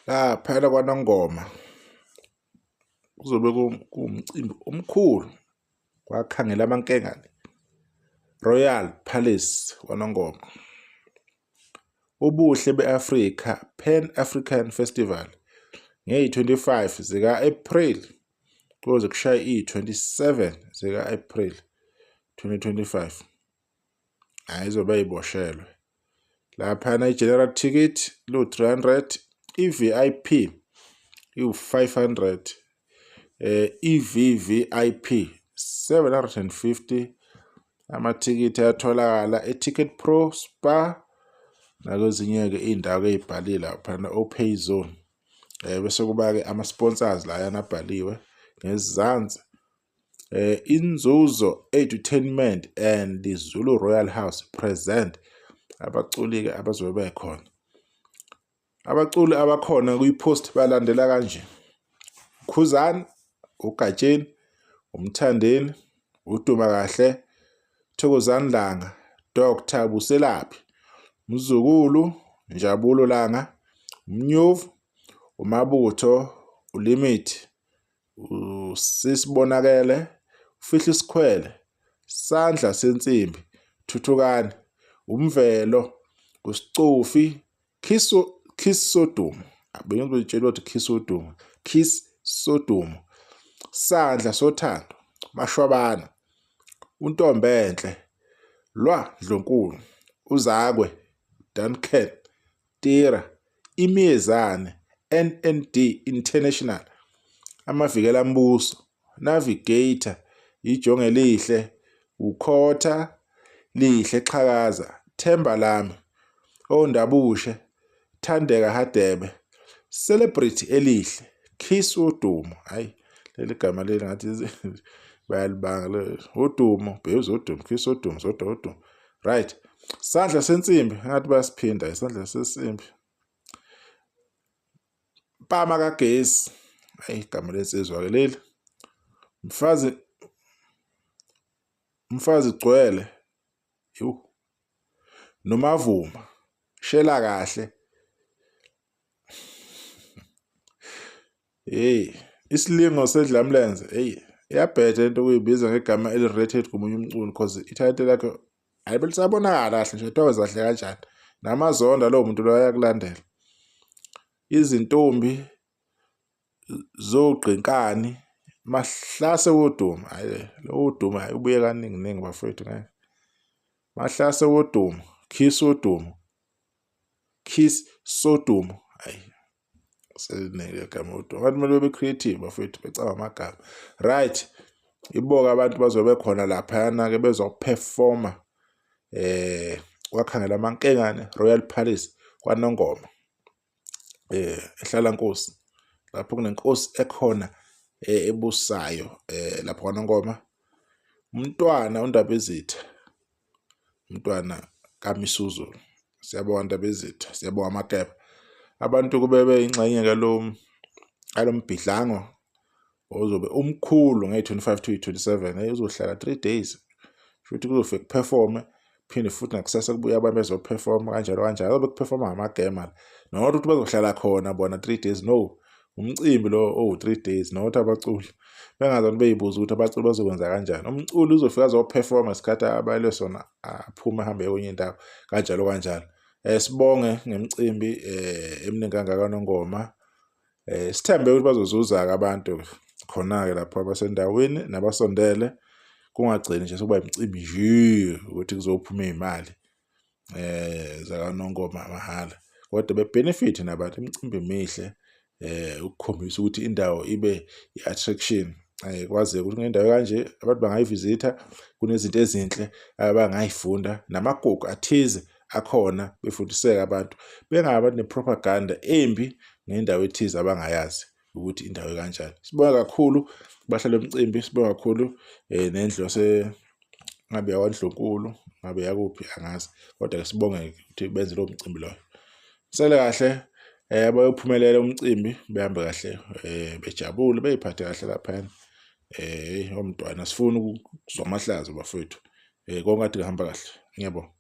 Phela kwaNongoma kuzobe kuwumcimbi omkhulu kwakhangela amankengane Royal Palace kwaNongoma. Ubuhle beAfrika Pan-African Festival nge-25 zika-April kuze kushaye i-27 zika-April 2025. Izobe iboshelwe laphana. I-general ticket lu-300, i-VIP iwu-500, i-VVIP 750. Amathikithi ayatholakala eTicket Pro, Spar nakwezinye-ke iy'ndawo ey'bhalile laphana o-Pay Zone. Bese kuba-ke ama-sponsors layana abhaliwe ngezansi. Inzuzo Edutainment and the Zulu Royal House present abaculi-ke abazobe bekhona. Abaculi abakhona kwi-post balandela kanje: Khuzani, uGatsheni, uMthandeni, uDuma Kahle, Thokozani Langa, Dr. Buselaphi, Mzukulu, Njabulo Langa, Mnyuvu, uMabutho, uLimit, uSisibonakele, uFihlo Sikhwele, Sandla Sensimbi, Thuthukani, uMvelo, uSicofi, Kiss Sodumo. Bengizotshela ukuthi Kiss Sodumo, Kiss Sodumo, Sandla Sothando, Mashwabana, uNtombenhle, Lwa Dlunkulu, uZakwe, Duncan, Tira, Imiyezane, NND International, Amavikela Mbuso, Navigator, Ijonge Lihle, uKhotha, Lihle Xhakaza, Themba Lami, Ondabushe, Thandeka Hadebe, Celebrity Elihle, Kiss Udumo. Hayi leli gama leli ngathi bayalibanga uDumo, Bhezi uDumo, Kiss Udumo, Zodwa uDumo. Right. Sandla Sensimbi ngathi bayasiphinda isandla sensimbi. Mpama kaGesi, hayi igama lesizwa ke leli. Mfazi Gcwele, Nomavuma, Shela Kahle. Isilingo Sedlamlenze, iyabheda into kuyibiza ngegama eli-rated komunye umculi because ititle lakhe ayibe lisabonakala kahle nje, thokoza kahle kanjani. Namazonda lowo muntu lo ayakulandela. Izintombi Zogqinkani, Mahlase Wodumo. Hayi lo Wodumo hayi ubuye kaningi bafowethu ngeke. Mahlase Wodumo, Kiss Wodumo, Kiss Sodumo. Hayi selineke igama Wodumo. Abantu kumele bebe creative bafowethu becaba amagama. Right. Iboka abantu bazobe khona laphayana ke bezoperforma wakhangela amankengane Royal Palace kwaNongoma. Ehlala Nkosi lapho kunenkosi ekhona ebusayo lapho kwaNongoma. Umntwana uNdabezitha, umntwana kaMisuzu. Siyabonga Ndabezitha, siyabonga Makeba. Abantu kube beyingxenye alombhidlango ozobe umkhulu nge-25 to 27. Uzohlala 3 days. Futhi kuzofika kuperforme phinde futhi nakusasa kubuya abantu bezoperforma kanjalo. Azobe kuperforma ngamagema. Not ukuthi bazohlala khona bona 3 days. No. Umcimbi lo 3 days. Not abaculi. Bengazani beyibuza ukuthi abaculi bazokwenza kanjani. Umculi uzofika azoperforma isikhathi abayile sona aphuma ahambe kwenye indawo kanjalo. Sibonge ngemicimbi eminingi kangaka Nongoma. Sithembe ukuthi bazozuza abantu khona ke lapho abasendaweni nabasondele. Kungagcini nje sokuba imicimbi nje ukuthi kuzophuma izimali zakaNongoma mahala. Kodwa bebenefit nabantu imicimbi emihle ukukhombisa ukuthi indawo ibe i-attraction. Kwazi ukuthi ngendawo kanje abantu bangayivisitha, kunezinto ezinhle abangayifunda namagugu athize akhona befundiseka abantu. Bengabantu nepropaganda embi ngendawo ethize abangayazi ukuthi indawo kanjani. Sibonga kakhulu bahlala emicimbi, sibonga kakhulu nendlu ngabe yakwaNdlunkulu, ngabe yakuphi angazi. Kodwa ke sibonge ukuthi benze lo mcimbi loyo. Sele kahle bayophumelela umcimbi, behambe kahle, bejabule, beyiphathe kahle lapha. Umntwana sifuna ukuzwa amahlazo bafowethu. Konke kade kuhamba kahle. Ngiyabonga.